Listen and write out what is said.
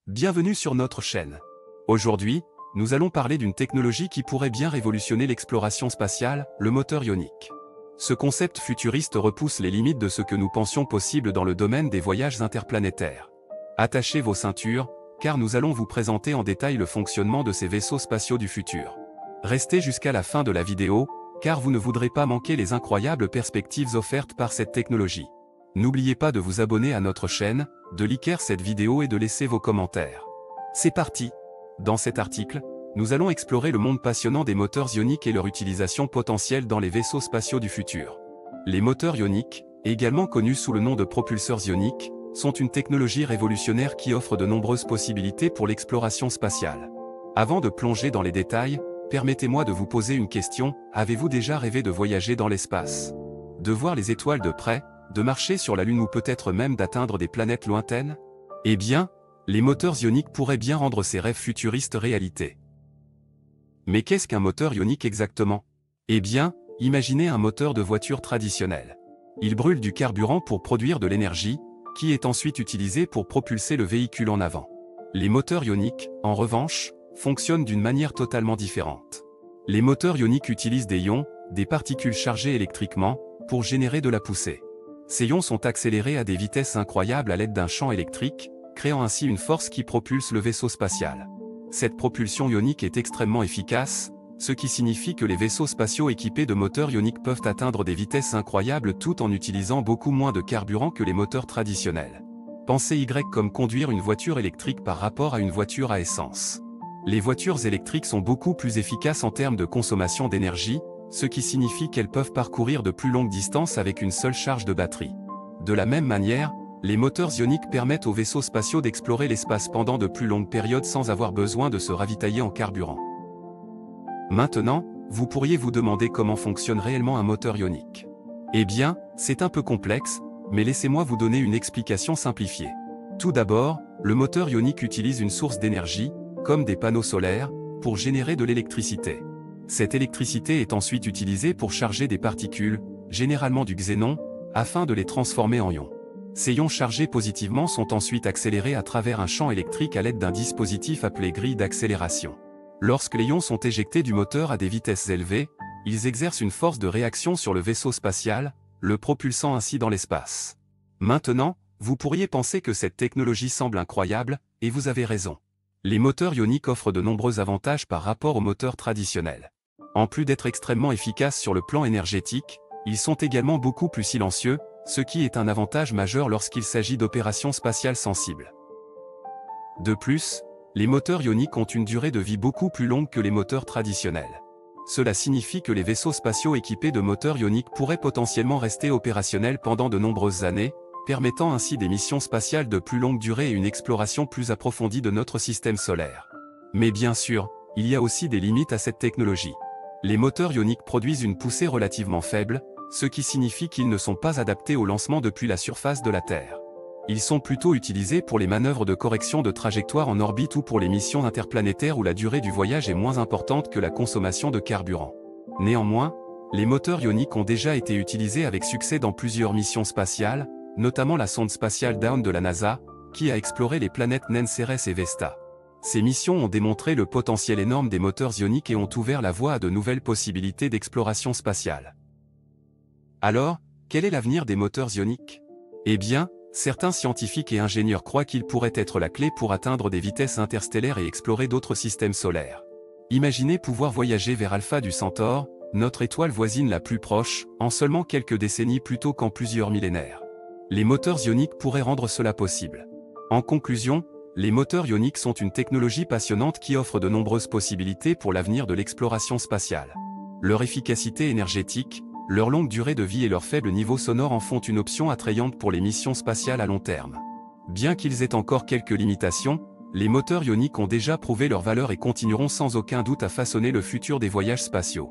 Bienvenue sur notre chaîne. Aujourd'hui, nous allons parler d'une technologie qui pourrait bien révolutionner l'exploration spatiale, le moteur ionique. Ce concept futuriste repousse les limites de ce que nous pensions possible dans le domaine des voyages interplanétaires. Attachez vos ceintures, car nous allons vous présenter en détail le fonctionnement de ces vaisseaux spatiaux du futur. Restez jusqu'à la fin de la vidéo, car vous ne voudrez pas manquer les incroyables perspectives offertes par cette technologie. N'oubliez pas de vous abonner à notre chaîne, de liker cette vidéo et de laisser vos commentaires. C'est parti! Dans cet article, nous allons explorer le monde passionnant des moteurs ioniques et leur utilisation potentielle dans les vaisseaux spatiaux du futur. Les moteurs ioniques, également connus sous le nom de propulseurs ioniques, sont une technologie révolutionnaire qui offre de nombreuses possibilités pour l'exploration spatiale. Avant de plonger dans les détails, permettez-moi de vous poser une question: avez-vous déjà rêvé de voyager dans l'espace? De voir les étoiles de près, de marcher sur la Lune ou peut-être même d'atteindre des planètes lointaines? Eh bien, les moteurs ioniques pourraient bien rendre ces rêves futuristes réalité. Mais qu'est-ce qu'un moteur ionique exactement? Eh bien, imaginez un moteur de voiture traditionnel. Il brûle du carburant pour produire de l'énergie, qui est ensuite utilisée pour propulser le véhicule en avant. Les moteurs ioniques, en revanche, fonctionnent d'une manière totalement différente. Les moteurs ioniques utilisent des ions, des particules chargées électriquement, pour générer de la poussée. Ces ions sont accélérés à des vitesses incroyables à l'aide d'un champ électrique, créant ainsi une force qui propulse le vaisseau spatial. Cette propulsion ionique est extrêmement efficace, ce qui signifie que les vaisseaux spatiaux équipés de moteurs ioniques peuvent atteindre des vitesses incroyables tout en utilisant beaucoup moins de carburant que les moteurs traditionnels. Pensez Y comme conduire une voiture électrique par rapport à une voiture à essence. Les voitures électriques sont beaucoup plus efficaces en termes de consommation d'énergie, ce qui signifie qu'elles peuvent parcourir de plus longues distances avec une seule charge de batterie. De la même manière, les moteurs ioniques permettent aux vaisseaux spatiaux d'explorer l'espace pendant de plus longues périodes sans avoir besoin de se ravitailler en carburant. Maintenant, vous pourriez vous demander comment fonctionne réellement un moteur ionique. Eh bien, c'est un peu complexe, mais laissez-moi vous donner une explication simplifiée. Tout d'abord, le moteur ionique utilise une source d'énergie, comme des panneaux solaires, pour générer de l'électricité. Cette électricité est ensuite utilisée pour charger des particules, généralement du xénon, afin de les transformer en ions. Ces ions chargés positivement sont ensuite accélérés à travers un champ électrique à l'aide d'un dispositif appelé grille d'accélération. Lorsque les ions sont éjectés du moteur à des vitesses élevées, ils exercent une force de réaction sur le vaisseau spatial, le propulsant ainsi dans l'espace. Maintenant, vous pourriez penser que cette technologie semble incroyable, et vous avez raison. Les moteurs ioniques offrent de nombreux avantages par rapport aux moteurs traditionnels. En plus d'être extrêmement efficaces sur le plan énergétique, ils sont également beaucoup plus silencieux, ce qui est un avantage majeur lorsqu'il s'agit d'opérations spatiales sensibles. De plus, les moteurs ioniques ont une durée de vie beaucoup plus longue que les moteurs traditionnels. Cela signifie que les vaisseaux spatiaux équipés de moteurs ioniques pourraient potentiellement rester opérationnels pendant de nombreuses années, permettant ainsi des missions spatiales de plus longue durée et une exploration plus approfondie de notre système solaire. Mais bien sûr, il y a aussi des limites à cette technologie. Les moteurs ioniques produisent une poussée relativement faible, ce qui signifie qu'ils ne sont pas adaptés au lancement depuis la surface de la Terre. Ils sont plutôt utilisés pour les manœuvres de correction de trajectoire en orbite ou pour les missions interplanétaires où la durée du voyage est moins importante que la consommation de carburant. Néanmoins, les moteurs ioniques ont déjà été utilisés avec succès dans plusieurs missions spatiales, notamment la sonde spatiale Dawn de la NASA, qui a exploré les planètes naines Cérès et Vesta. Ces missions ont démontré le potentiel énorme des moteurs ioniques et ont ouvert la voie à de nouvelles possibilités d'exploration spatiale. Alors, quel est l'avenir des moteurs ioniques? Eh bien, certains scientifiques et ingénieurs croient qu'ils pourraient être la clé pour atteindre des vitesses interstellaires et explorer d'autres systèmes solaires. Imaginez pouvoir voyager vers Alpha du Centaure, notre étoile voisine la plus proche, en seulement quelques décennies plutôt qu'en plusieurs millénaires. Les moteurs ioniques pourraient rendre cela possible. En conclusion, les moteurs ioniques sont une technologie passionnante qui offre de nombreuses possibilités pour l'avenir de l'exploration spatiale. Leur efficacité énergétique, leur longue durée de vie et leur faible niveau sonore en font une option attrayante pour les missions spatiales à long terme. Bien qu'ils aient encore quelques limitations, les moteurs ioniques ont déjà prouvé leur valeur et continueront sans aucun doute à façonner le futur des voyages spatiaux.